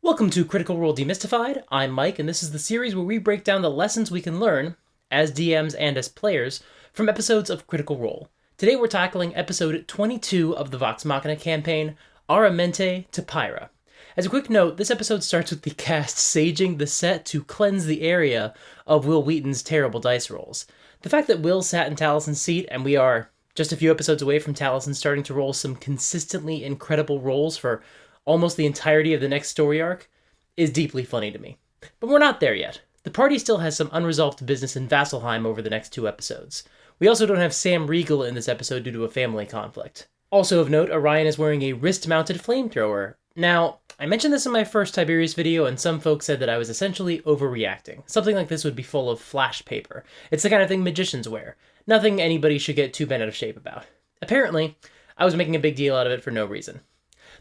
Welcome to Critical Role Demystified. I'm Mike, and this is the series where we break down the lessons we can learn, as DMs and as players, from episodes of Critical Role. Today we're tackling episode 22 of the Vox Machina campaign, AraMente to Pyrah. As a quick note, this episode starts with the cast saging the set to cleanse the area of Will Wheaton's terrible dice rolls. The fact that Will sat in Talison's seat, and we are just a few episodes away from Talison starting to roll some consistently incredible rolls for almost the entirety of the next story arc, is deeply funny to me. But we're not there yet. The party still has some unresolved business in Vasselheim over the next two episodes. We also don't have Sam Riegel in this episode due to a family conflict. Also of note, Orion is wearing a wrist-mounted flamethrower. Now, I mentioned this in my first Tiberius video, and some folks said that I was essentially overreacting. Something like this would be full of flash paper. It's the kind of thing magicians wear. Nothing anybody should get too bent out of shape about. Apparently, I was making a big deal out of it for no reason.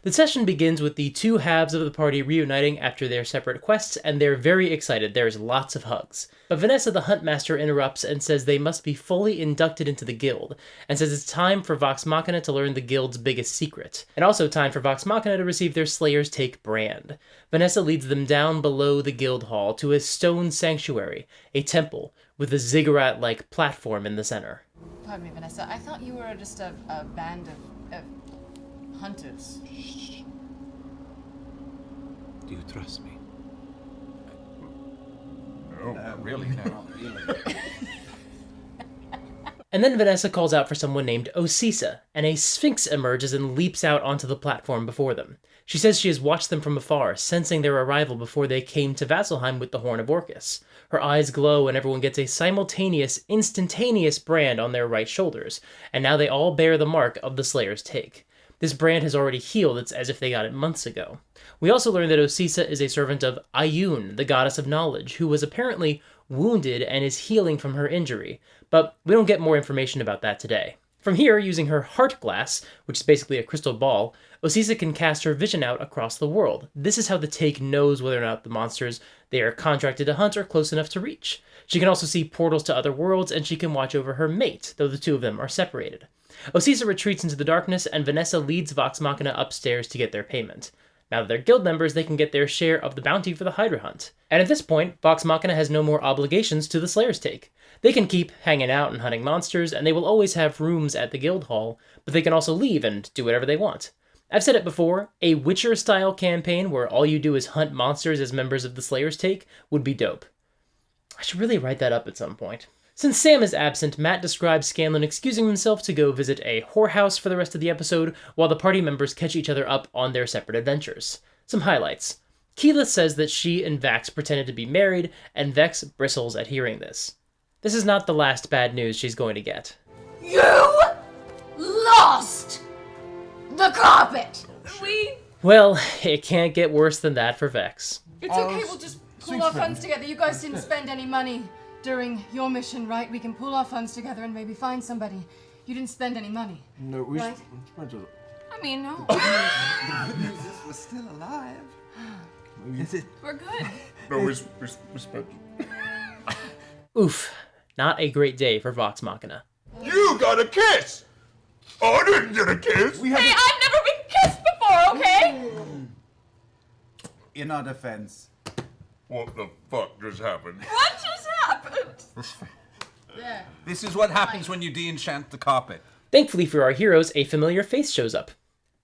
The session begins with the two halves of the party reuniting after their separate quests, and they're very excited. There's lots of hugs. But Vanessa the Huntmaster interrupts and says they must be fully inducted into the guild, and says it's time for Vox Machina to learn the guild's biggest secret, and also time for Vox Machina to receive their Slayer's Take brand. Vanessa leads them down below the guild hall to a stone sanctuary, a temple, with a ziggurat-like platform in the center. Pardon me, Vanessa. I thought you were just a band of hunters. Do you trust me? No, not really. And then Vanessa calls out for someone named Osisa, and a Sphinx emerges and leaps out onto the platform before them. She says she has watched them from afar, sensing their arrival before they came to Vasselheim with the Horn of Orcus. Her eyes glow and everyone gets a simultaneous, instantaneous brand on their right shoulders, and now they all bear the mark of the Slayer's Take. This brand has already healed, it's as if they got it months ago. We also learn that Osisa is a servant of Ayun, the goddess of knowledge, who was apparently wounded and is healing from her injury, but we don't get more information about that today. From here, using her heart glass, which is basically a crystal ball, Osisa can cast her vision out across the world. This is how the Take knows whether or not the monsters they are contracted to hunt are close enough to reach. She can also see portals to other worlds, and she can watch over her mate, though the two of them are separated. Osisa retreats into the darkness, and Vanessa leads Vox Machina upstairs to get their payment. Now that they're guild members, they can get their share of the bounty for the Hydra hunt. And at this point, Vox Machina has no more obligations to the Slayer's Take. They can keep hanging out and hunting monsters, and they will always have rooms at the guild hall, but they can also leave and do whatever they want. I've said it before, a Witcher-style campaign where all you do is hunt monsters as members of the Slayer's Take would be dope. I should really write that up at some point. Since Sam is absent, Matt describes Scanlan excusing himself to go visit a whorehouse for the rest of the episode, while the party members catch each other up on their separate adventures. Some highlights. Keyleth says that she and Vax pretended to be married, and Vex bristles at hearing this. This is not the last bad news she's going to get. You lost the carpet! Well, it can't get worse than that for Vex. It's okay, we'll just pool our funds together. You guys didn't spend any money during your mission, right? We can pool our funds together and maybe find somebody. You didn't spend any money. No, we right? spent a... I mean, no. The good news is we're still alive. Is it? We're good. No, we spent... Oof, not a great day for Vox Machina. You got a kiss! I didn't get a kiss! We Hey, have I've never been kissed before, okay? in our defense. What the fuck just happened? What just happened? There. This is what happens when you de-enchant the carpet. Thankfully for our heroes, a familiar face shows up.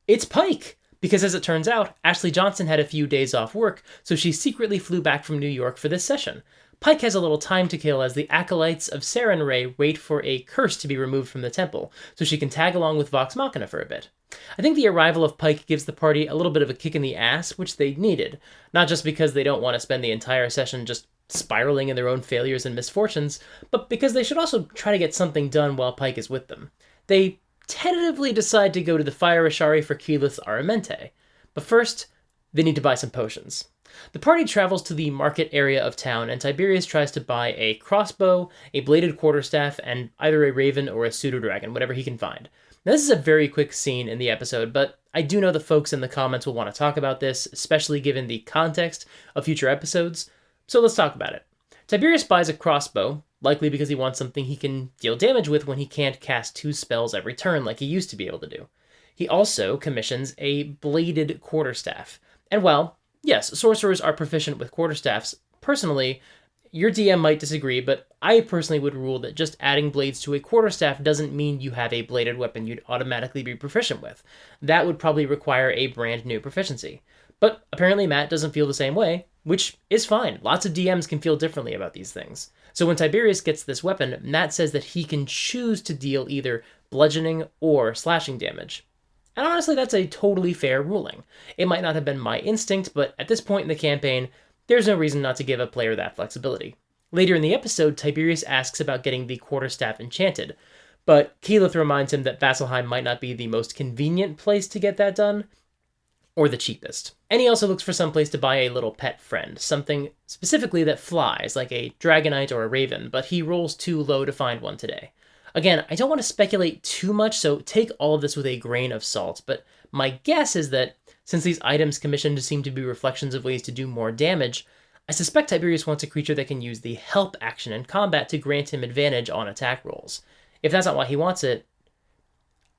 It's Pike! Because as it turns out, Ashley Johnson had a few days off work, so she secretly flew back from New York for this session. Pike has a little time to kill as the acolytes of Sarenrae wait for a curse to be removed from the temple, so she can tag along with Vox Machina for a bit. I think the arrival of Pike gives the party a little bit of a kick in the ass, which they needed, not just because they don't want to spend the entire session just spiraling in their own failures and misfortunes, but because they should also try to get something done while Pike is with them. They tentatively decide to go to the Fire Ashari for Keyleth's AraMente, but first, they need to buy some potions. The party travels to the market area of town, and Tiberius tries to buy a crossbow, a bladed quarterstaff, and either a raven or a pseudo-dragon, whatever he can find. Now, this is a very quick scene in the episode, but I do know the folks in the comments will want to talk about this, especially given the context of future episodes, so let's talk about it. Tiberius buys a crossbow, likely because he wants something he can deal damage with when he can't cast 2 spells every turn like he used to be able to do. He also commissions a bladed quarterstaff, and well, Yes, sorcerers are proficient with quarterstaffs. Personally, your DM might disagree, but I personally would rule that just adding blades to a quarterstaff doesn't mean you have a bladed weapon you'd automatically be proficient with. That would probably require a brand new proficiency. But apparently Matt doesn't feel the same way, which is fine. Lots of DMs can feel differently about these things. So when Tiberius gets this weapon, Matt says that he can choose to deal either bludgeoning or slashing damage. And honestly, that's a totally fair ruling. It might not have been my instinct, but at this point in the campaign, there's no reason not to give a player that flexibility. Later in the episode, Tiberius asks about getting the quarterstaff enchanted, but Keyleth reminds him that Vasselheim might not be the most convenient place to get that done, or the cheapest. And he also looks for some place to buy a little pet friend, something specifically that flies, like a dragonite or a raven, but he rolls too low to find one today. Again, I don't want to speculate too much, so take all of this with a grain of salt, but my guess is that since these items commissioned seem to be reflections of ways to do more damage, I suspect Tiberius wants a creature that can use the help action in combat to grant him advantage on attack rolls. If that's not why he wants it,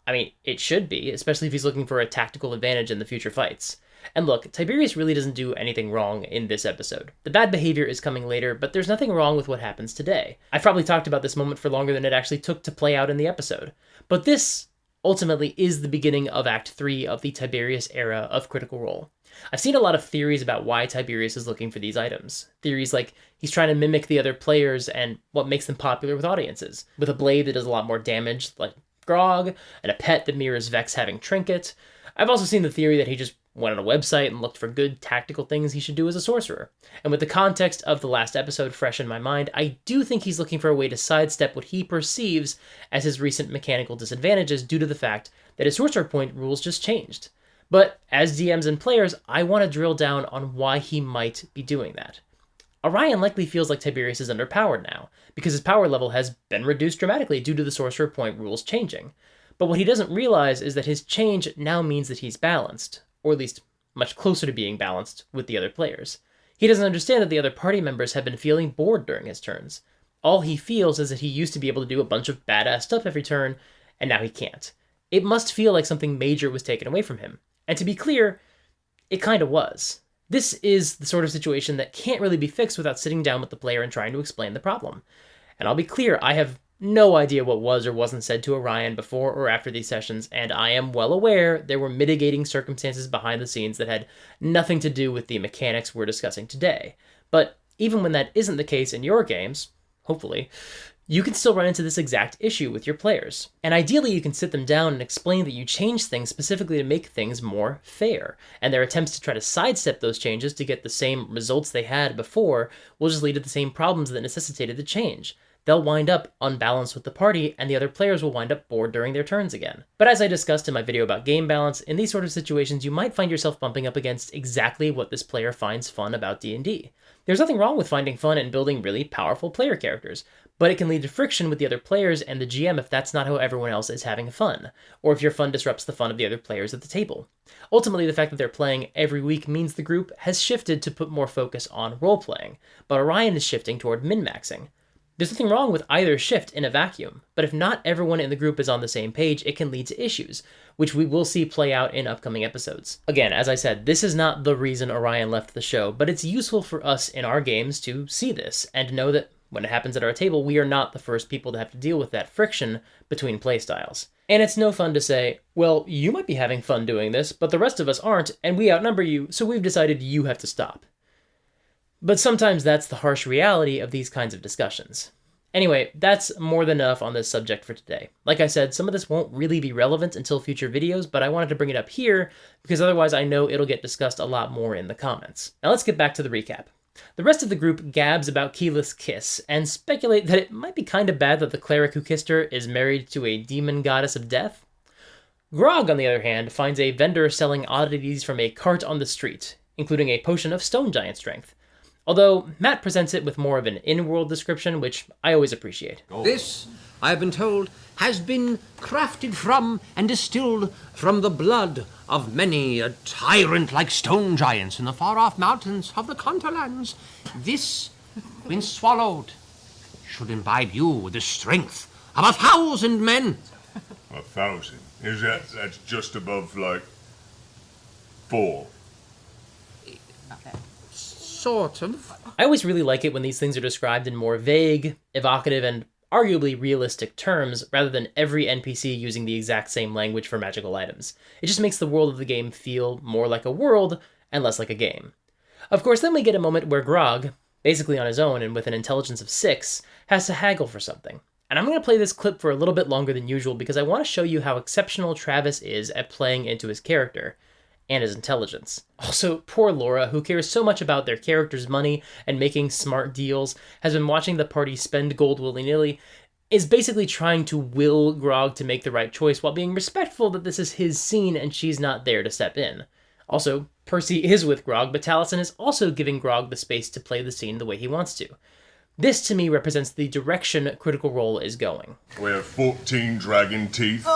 I mean, it should be, especially if he's looking for a tactical advantage in the future fights. And look, Tiberius really doesn't do anything wrong in this episode. The bad behavior is coming later, but there's nothing wrong with what happens today. I've probably talked about this moment for longer than it actually took to play out in the episode. But this ultimately is the beginning of Act 3 of the Tiberius era of Critical Role. I've seen a lot of theories about why Tiberius is looking for these items. Theories like he's trying to mimic the other players and what makes them popular with audiences, with a blade that does a lot more damage, like Grog, and a pet that mirrors Vex having Trinket. I've also seen the theory that he just went on a website and looked for good tactical things he should do as a sorcerer. And with the context of the last episode fresh in my mind, I do think he's looking for a way to sidestep what he perceives as his recent mechanical disadvantages due to the fact that his sorcerer point rules just changed. But as DMs and players, I want to drill down on why he might be doing that. Orion likely feels like Tiberius is underpowered now, because his power level has been reduced dramatically due to the sorcerer point rules changing. But what he doesn't realize is that his change now means that he's balanced, or at least much closer to being balanced with the other players. He doesn't understand that the other party members have been feeling bored during his turns. All he feels is that he used to be able to do a bunch of badass stuff every turn, and now he can't. It must feel like something major was taken away from him. And to be clear, it kind of was. This is the sort of situation that can't really be fixed without sitting down with the player and trying to explain the problem. And I'll be clear, I have no idea what was or wasn't said to Orion before or after these sessions, and I am well aware there were mitigating circumstances behind the scenes that had nothing to do with the mechanics we're discussing today. But even when that isn't the case in your games, hopefully, you can still run into this exact issue with your players. And ideally you can sit them down and explain that you changed things specifically to make things more fair, and their attempts to try to sidestep those changes to get the same results they had before will just lead to the same problems that necessitated the change. They'll wind up unbalanced with the party, and the other players will wind up bored during their turns again. But as I discussed in my video about game balance, in these sort of situations you might find yourself bumping up against exactly what this player finds fun about D&D. There's nothing wrong with finding fun in building really powerful player characters, but it can lead to friction with the other players and the GM if that's not how everyone else is having fun, or if your fun disrupts the fun of the other players at the table. Ultimately, the fact that they're playing every week means the group has shifted to put more focus on role-playing, but Orion is shifting toward min-maxing. There's nothing wrong with either shift in a vacuum, but if not everyone in the group is on the same page, it can lead to issues, which we will see play out in upcoming episodes. Again, as I said, this is not the reason Orion left the show, but it's useful for us in our games to see this, and know that when it happens at our table, we are not the first people to have to deal with that friction between playstyles. And it's no fun to say, well, you might be having fun doing this, but the rest of us aren't, and we outnumber you, so we've decided you have to stop. But sometimes that's the harsh reality of these kinds of discussions. Anyway, that's more than enough on this subject for today. Like I said, some of this won't really be relevant until future videos, but I wanted to bring it up here because otherwise I know it'll get discussed a lot more in the comments. Now let's get back to the recap. The rest of the group gabs about Keyleth's kiss, and speculate that it might be kind of bad that the cleric who kissed her is married to a demon goddess of death. Grog, on the other hand, finds a vendor selling oddities from a cart on the street, including a potion of stone giant strength. Although Matt presents it with more of an in-world description, which I always appreciate. This, I have been told, has been crafted from and distilled from the blood of many a tyrant like stone giants in the far-off mountains of the Conterlands. This, when swallowed, should imbibe you with the strength of 1,000 men. 1,000? That's just above, like, 4? Sort of. I always really like it when these things are described in more vague, evocative, and arguably realistic terms, rather than every NPC using the exact same language for magical items. It just makes the world of the game feel more like a world and less like a game. Of course, then we get a moment where Grog, basically on his own and with an intelligence of 6, has to haggle for something. And I'm going to play this clip for a little bit longer than usual because I want to show you how exceptional Travis is at playing into his character and his intelligence. Also, poor Laura, who cares so much about their character's money and making smart deals, has been watching the party spend gold willy-nilly, is basically trying to will Grog to make the right choice while being respectful that this is his scene and she's not there to step in. Also, Percy is with Grog, but Taliesin is also giving Grog the space to play the scene the way he wants to. This, to me, represents the direction Critical Role is going. We have 14 dragon teeth. We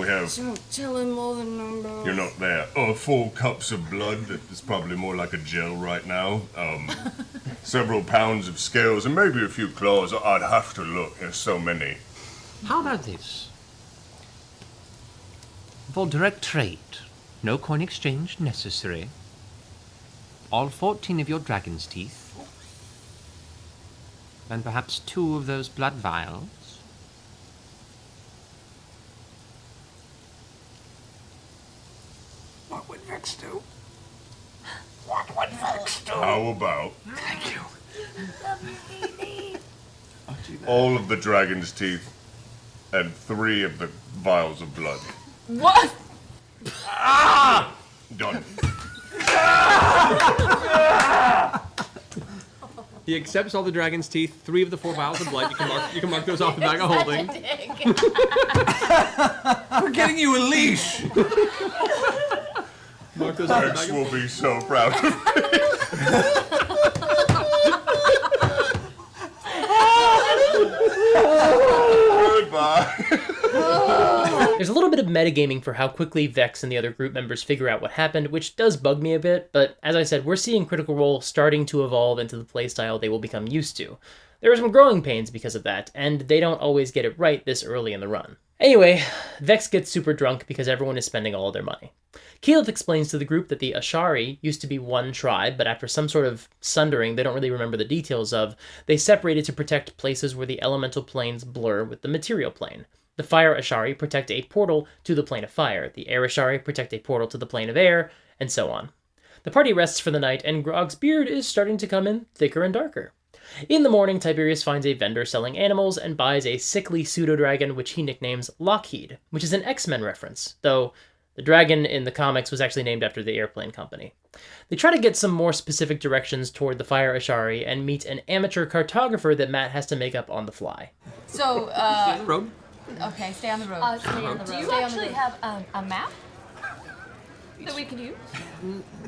have... Don't tell him all the numbers. You're not there. 4 cups of blood. That is probably more like a gel right now. Several pounds of scales and maybe a few claws. I'd have to look. There's so many. How about this? For direct trade, no coin exchange necessary. All 14 of your dragon's teeth. And perhaps 2 of those blood vials. What would Vex do? What would Vex do? How about Thank you. I'll do that. all of the dragon's teeth and 3 of the vials of blood? What? Done. He accepts all the dragon's teeth, 3 of the 4 vials of blood. You can mark those off the bag of holding. We're getting you a leash. Mark those off the Vex bag of will be so proud of me. Goodbye. There's a little bit of metagaming for how quickly Vex and the other group members figure out what happened, which does bug me a bit, but as I said, we're seeing Critical Role starting to evolve into the playstyle they will become used to. There are some growing pains because of that, and they don't always get it right this early in the run. Anyway, Vex gets super drunk because everyone is spending all of their money. Keyleth explains to the group that the Ashari used to be one tribe, but after some sort of sundering they don't really remember the details of, they separated to protect places where the elemental planes blur with the material plane. The Fire Ashari protect a portal to the plane of fire, the Air Ashari protect a portal to the plane of air, and so on. The party rests for the night, and Grog's beard is starting to come in thicker and darker. In the morning, Tiberius finds a vendor selling animals and buys a sickly pseudo-dragon which he nicknames Lockheed, which is an X-Men reference, though the dragon in the comics was actually named after the airplane company. They try to get some more specific directions toward the Fire Ashari and meet an amateur cartographer that Matt has to make up on the fly. So, Stay on the road. okay, stay on the road. Stay on the road. Do you Stay on the actually road. have a map that we could use?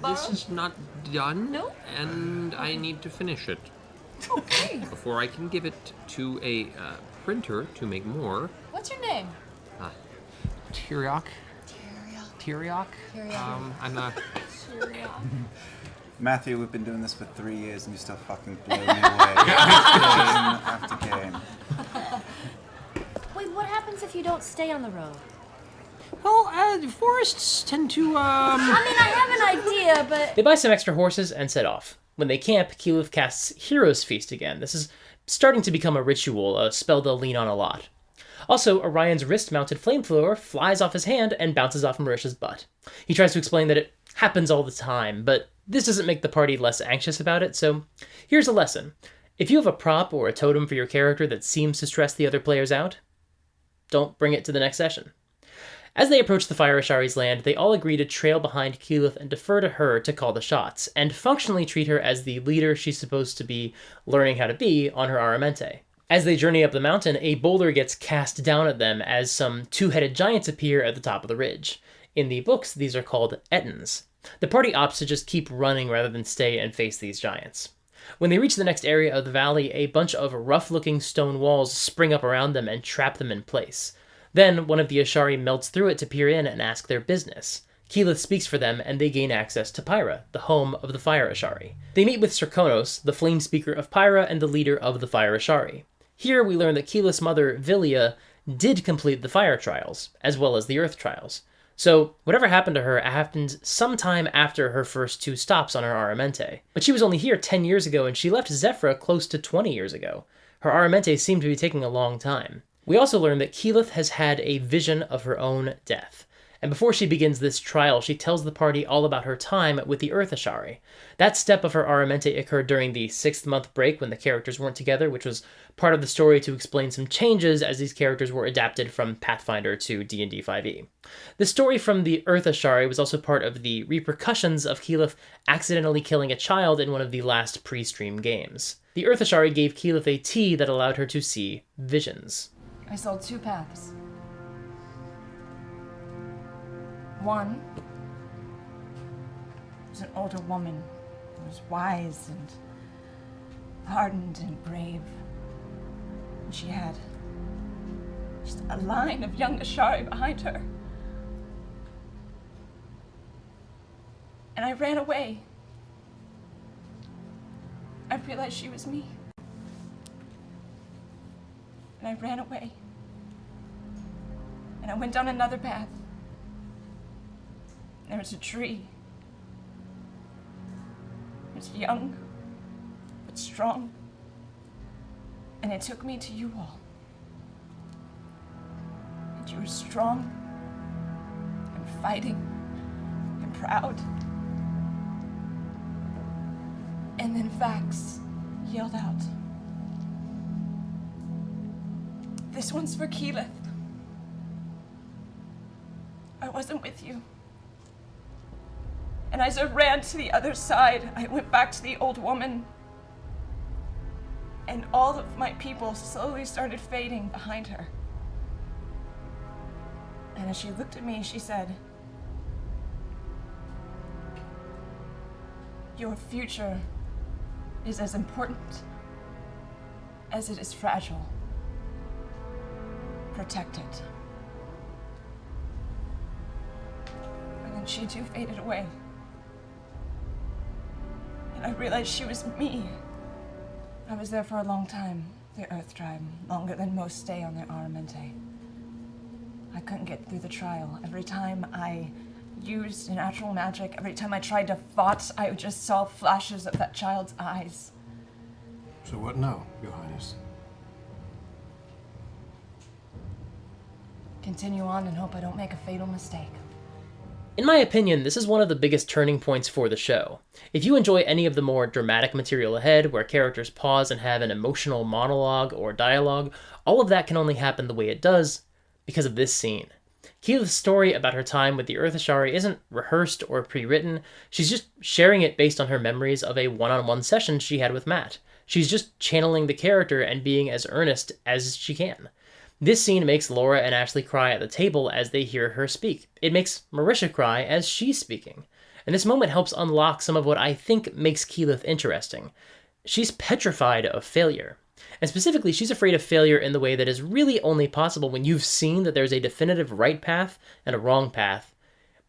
This is not done. No? And I need to finish it. Okay. Before I can give it to a printer to make more. What's your name? Tyriok. Tyriok. I'm a... Matthew, we've been doing this for 3 years and you still fucking blow me away. Game after game. Wait, what happens if you don't stay on the road? Well, forests tend to, I mean, I have an idea, but... They buy some extra horses and set off. When they camp, Keyleth casts Hero's Feast again. This is starting to become a ritual, a spell they'll lean on a lot. Also, Orion's wrist-mounted flamethrower flies off his hand and bounces off Marisha's butt. He tries to explain that it happens all the time, but this doesn't make the party less anxious about it, so here's a lesson. If you have a prop or a totem for your character that seems to stress the other players out, don't bring it to the next session. As they approach the Fire Ashari's land, they all agree to trail behind Keyleth and defer to her to call the shots, and functionally treat her as the leader she's supposed to be learning how to be on her AraMente. As they journey up the mountain, a boulder gets cast down at them as some two-headed giants appear at the top of the ridge. In the books, these are called Ettins. The party opts to just keep running rather than stay and face these giants. When they reach the next area of the valley, a bunch of rough-looking stone walls spring up around them and trap them in place. Then, one of the Ashari melts through it to peer in and ask their business. Keyleth speaks for them, and they gain access to Pyrah, the home of the Fire Ashari. They meet with Serkonos, the flame speaker of Pyrah and the leader of the Fire Ashari. Here we learn that Keyleth's mother, Villia, did complete the fire trials, as well as the earth trials. So whatever happened to her happened sometime after her first 2 stops on her AraMente. But she was only here 10 years ago, and she left Zephyra close to 20 years ago. Her AraMente seemed to be taking a long time. We also learned that Keyleth has had a vision of her own death. And before she begins this trial, she tells the party all about her time with the Earth Ashari. That step of her AraMente occurred during the 6th-month break when the characters weren't together, which was part of the story to explain some changes as these characters were adapted from Pathfinder to D&D 5e. The story from the Earth Ashari was also part of the repercussions of Keyleth accidentally killing a child in one of the last pre-stream games. The Earth Ashari gave Keyleth a tea that allowed her to see visions. I saw 2 paths. One was an older woman who was wise and hardened and brave. And she had just a line of young Ashari behind her. And I ran away. I realized she was me. And I ran away. And I went down another path. There was a tree. It was young, but strong. And it took me to you all. And you were strong, and fighting, and proud. And then Vax yelled out, "This one's for Keyleth. I wasn't with you." And as I ran to the other side, I went back to the old woman. And all of my people slowly started fading behind her. And as she looked at me, she said, "Your future is as important as it is fragile. Protect it." And then she too faded away. I realized she was me. I was there for a long time, the Earth Tribe, longer than most stay on their AraMente. I couldn't get through the trial. Every time I used natural magic, every time I tried to fight, I just saw flashes of that child's eyes. So what now, Your Highness? Continue on and hope I don't make a fatal mistake. In my opinion, this is one of the biggest turning points for the show. If you enjoy any of the more dramatic material ahead, where characters pause and have an emotional monologue or dialogue, all of that can only happen the way it does because of this scene. Keyleth's story about her time with the Earth Ashari isn't rehearsed or pre-written, she's just sharing it based on her memories of a one-on-one session she had with Matt. She's just channeling the character and being as earnest as she can. This scene makes Laura and Ashley cry at the table as they hear her speak. It makes Marisha cry as she's speaking. And this moment helps unlock some of what I think makes Keyleth interesting. She's petrified of failure. And specifically, she's afraid of failure in the way that is really only possible when you've seen that there's a definitive right path and a wrong path,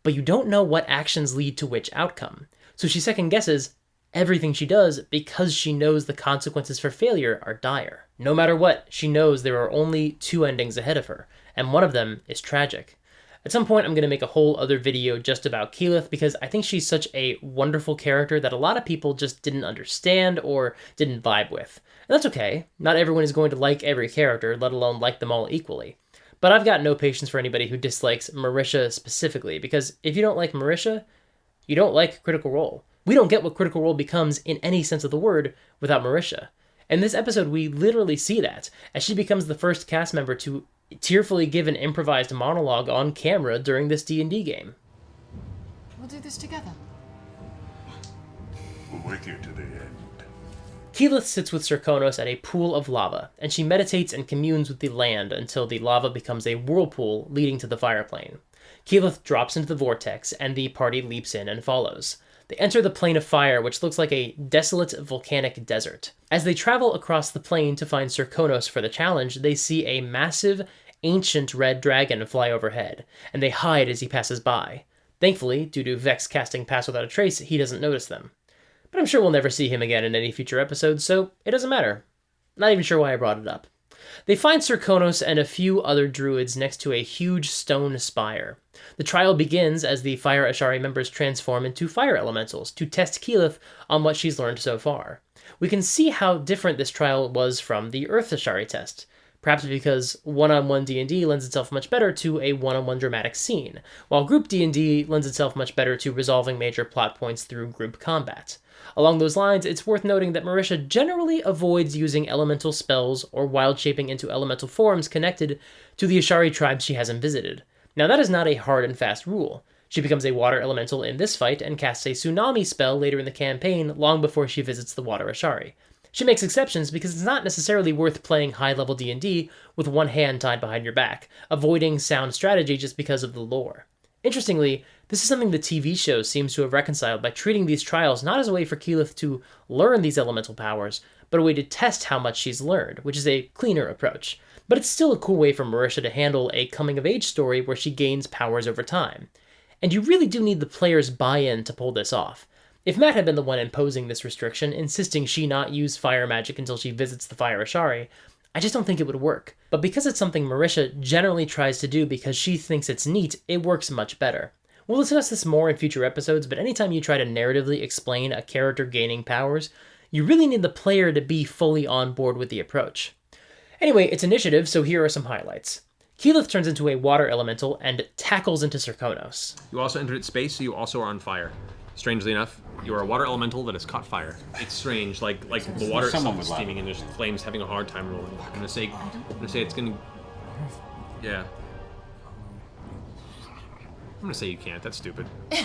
but you don't know what actions lead to which outcome. So she second guesses everything she does because she knows the consequences for failure are dire. No matter what, she knows there are only 2 endings ahead of her, and one of them is tragic. At some point, I'm going to make a whole other video just about Keyleth because I think she's such a wonderful character that a lot of people just didn't understand or didn't vibe with. And that's okay. Not everyone is going to like every character, let alone like them all equally. But I've got no patience for anybody who dislikes Marisha specifically, because if you don't like Marisha, you don't like Critical Role. We don't get what Critical Role becomes in any sense of the word without Marisha. In this episode, we literally see that, as she becomes the first cast member to tearfully give an improvised monologue on camera during this D&D game. We'll do this together. We're with you to the end. Keyleth sits with Serkonos at a pool of lava, and she meditates and communes with the land until the lava becomes a whirlpool leading to the fire plane. Keyleth drops into the vortex, and the party leaps in and follows. They enter the plane of fire, which looks like a desolate volcanic desert. As they travel across the plane to find Serkonos for the challenge, they see a massive, ancient red dragon fly overhead, and they hide as he passes by. Thankfully, due to Vex casting Pass Without a Trace, he doesn't notice them. But I'm sure we'll never see him again in any future episodes, so it doesn't matter. Not even sure why I brought it up. They find Serkonos and a few other druids next to a huge stone spire. The trial begins as the Fire Ashari members transform into fire elementals to test Keyleth on what she's learned so far. We can see how different this trial was from the Earth Ashari test, perhaps because one-on-one D&D lends itself much better to a one-on-one dramatic scene, while group D&D lends itself much better to resolving major plot points through group combat. Along those lines, it's worth noting that Marisha generally avoids using elemental spells or wild shaping into elemental forms connected to the Ashari tribes she hasn't visited. Now that is not a hard and fast rule. She becomes a water elemental in this fight and casts a tsunami spell later in the campaign long before she visits the water Ashari. She makes exceptions because it's not necessarily worth playing high-level D&D with one hand tied behind your back, avoiding sound strategy just because of the lore. Interestingly, this is something the TV show seems to have reconciled by treating these trials not as a way for Keyleth to learn these elemental powers, but a way to test how much she's learned, which is a cleaner approach. But it's still a cool way for Marisha to handle a coming-of-age story where she gains powers over time. And you really do need the player's buy-in to pull this off. If Matt had been the one imposing this restriction, insisting she not use fire magic until she visits the Fire Ashari, I just don't think it would work. But because it's something Marisha generally tries to do because she thinks it's neat, it works much better. We'll discuss this more in future episodes, but anytime you try to narratively explain a character gaining powers, you really need the player to be fully on board with the approach. Anyway, it's initiative, so here are some highlights. Keyleth turns into a water elemental and tackles into Serkonos. You also entered its space, so you also are on fire. Strangely enough, you are a water elemental that has caught fire. It's strange, like the water itself is steaming and there's flames having a hard time rolling. I'm gonna say it's gonna... Yeah. I'm gonna say you can't, that's stupid. The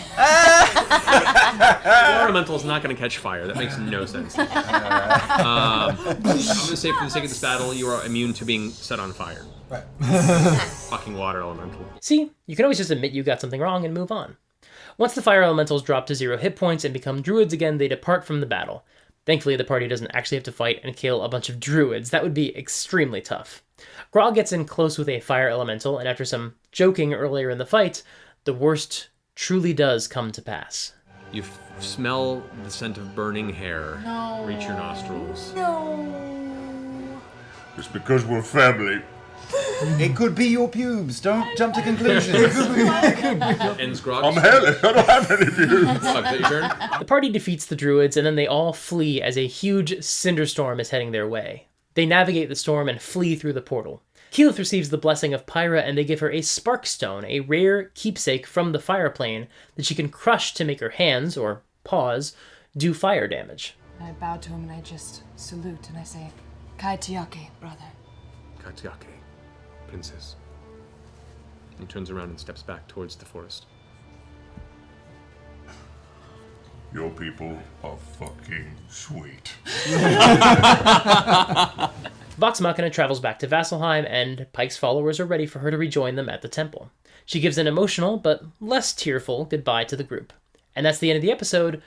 water elemental is not gonna catch fire, that makes no sense. I'm gonna say for the sake of this battle, you are immune to being set on fire. Right. Fucking water elemental. See, you can always just admit you got something wrong and move on. Once the fire elementals drop to 0 hit points and become druids again, they depart from the battle. Thankfully, the party doesn't actually have to fight and kill a bunch of druids. That would be extremely tough. Grog gets in close with a fire elemental, and after some joking earlier in the fight, the worst truly does come to pass. You smell the scent of burning hair reach your nostrils. Just because we're family. It could be your pubes. Don't jump to conclusions. Ends Grog. I'm hairless. I don't have any views. Grog, is that your turn? The party defeats the druids, and then they all flee as a huge cinderstorm is heading their way. They navigate the storm and flee through the portal. Keyleth receives the blessing of Pyrah, and they give her a spark stone, a rare keepsake from the fire plane that she can crush to make her hands, or paws, do fire damage. I bow to him and I just salute and I say, Kai Tiake, brother. Katiake, princess. He turns around and steps back towards the forest. Your people are fucking sweet. Vox Machina travels back to Vasselheim, and Pike's followers are ready for her to rejoin them at the temple. She gives an emotional, but less tearful, goodbye to the group. And that's the end of the episode,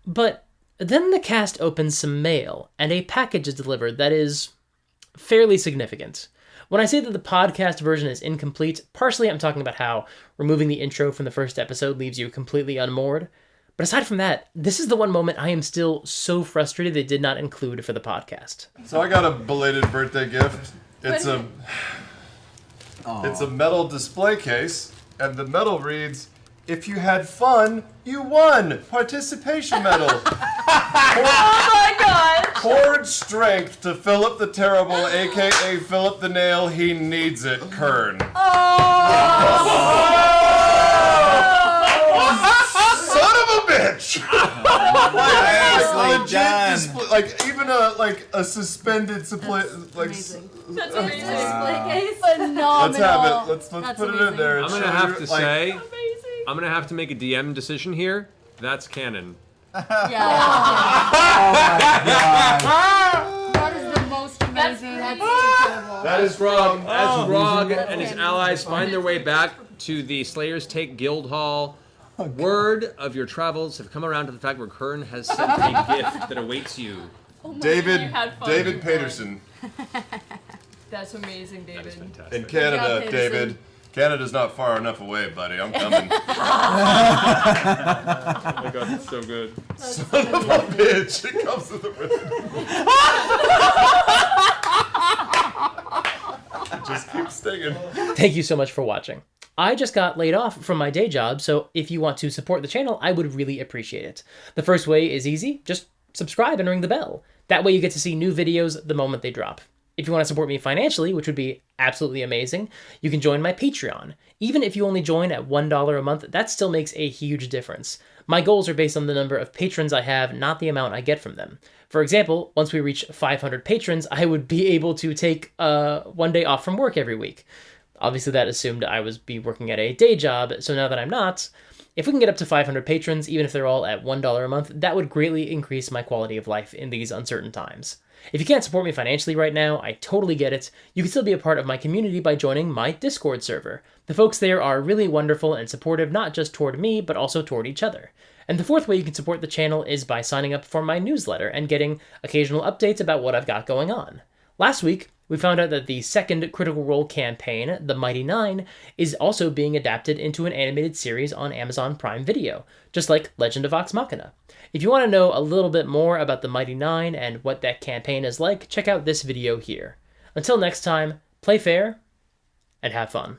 but then the cast opens some mail, and a package is delivered that is fairly significant. When I say that the podcast version is incomplete, partially I'm talking about how removing the intro from the first episode leaves you completely unmoored. But aside from that, this is the one moment I am still so frustrated they did not include for the podcast. So I got a belated birthday gift. It's a metal display case, and the metal reads, "If you had fun, you won! Participation medal." Oh my god! Cord strength to Philip the Terrible, aka Philip the Nail. He needs it, Kern. Son of a bitch! Nicely done. Like even a suspended supply. That's amazing. Display case. Phenomenal. Let's have it. Let's That's put it amazing. in there. I'm gonna have to say, Amazing. I'm gonna have to make a DM decision here. That's canon. Yeah. That is the most amazing. That's incredible. That is Grog. As Grog and his allies find their way back to the Slayer's Take Guild Hall, word of your travels have come around to the fact where Kern has sent a gift that awaits you. Oh my David God, you had fun. David You won. Peterson. That's amazing, David. That is fantastic. In Canada, Peterson. David. Canada's not far enough away, buddy. I'm coming. Oh my god, that's so good. Son of a bitch. It comes with a ribbon. saying. Thank you so much for watching. I just got laid off from my day job, so if you want to support the channel, I would really appreciate it. The first way is easy, just subscribe and ring the bell. That way you get to see new videos the moment they drop. If you want to support me financially, which would be absolutely amazing, you can join my Patreon. Even if you only join at $1 a month, that still makes a huge difference. My goals are based on the number of patrons I have, not the amount I get from them. For example, once we reach 500 patrons, I would be able to take one day off from work every week. Obviously, that assumed I would be working at a day job, so now that I'm not, if we can get up to 500 patrons, even if they're all at $1 a month, that would greatly increase my quality of life in these uncertain times. If you can't support me financially right now, I totally get it. You can still be a part of my community by joining my Discord server. The folks there are really wonderful and supportive, not just toward me, but also toward each other. And the fourth way you can support the channel is by signing up for my newsletter and getting occasional updates about what I've got going on. Last week, we found out that the second Critical Role campaign, The Mighty Nine, is also being adapted into an animated series on Amazon Prime Video, just like Legend of Vox Machina. If you want to know a little bit more about The Mighty Nine and what that campaign is like, check out this video here. Until next time, play fair and have fun.